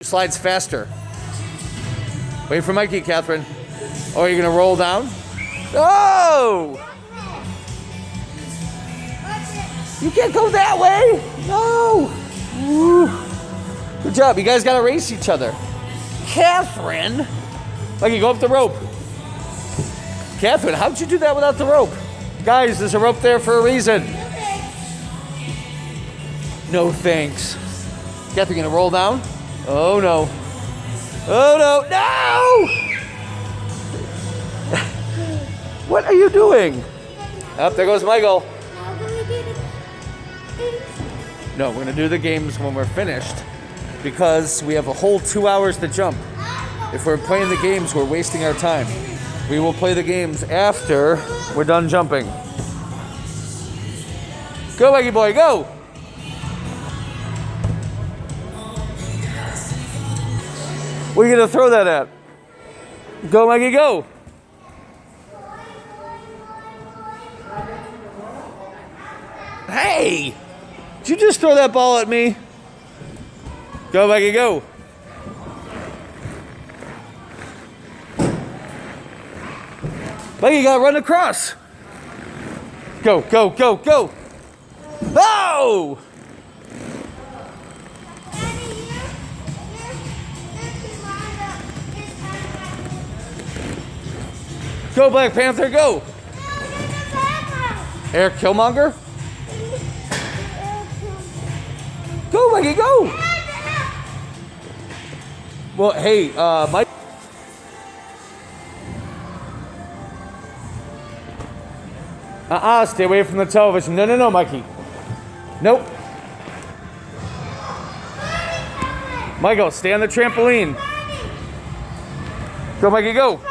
Slides faster. Wait for Mikey, Catherine. Oh, you're gonna roll down? Oh! You can't go that way! No! Woo. Good job. You guys gotta race each other. Catherine! Mikey, go up the rope. Catherine, how'd you do that without the rope? Guys, there's a rope there for a reason. No thanks. Catherine, gonna roll down? Oh no. Oh no. No! What are you doing? Up there goes Michael. No, we're gonna do the games when we're finished because we have a whole 2 hours to jump. If we're playing the games, we're wasting our time. We will play the games after we're done jumping. Go, Mikey boy, go! Where are you gonna throw that at? Go, Mikey, go! Hey! Did you just throw that ball at me? Go, Mikey, go! Mikey, you gotta run across! Go, go, go, go! Oh! Go, Black Panther, go! Eric Killmonger? Go, Mikey, go! Well, hey, Mike. Stay away from the television. No, no, no, Mikey. Nope. Michael, stay on the trampoline. Go, Mikey, go.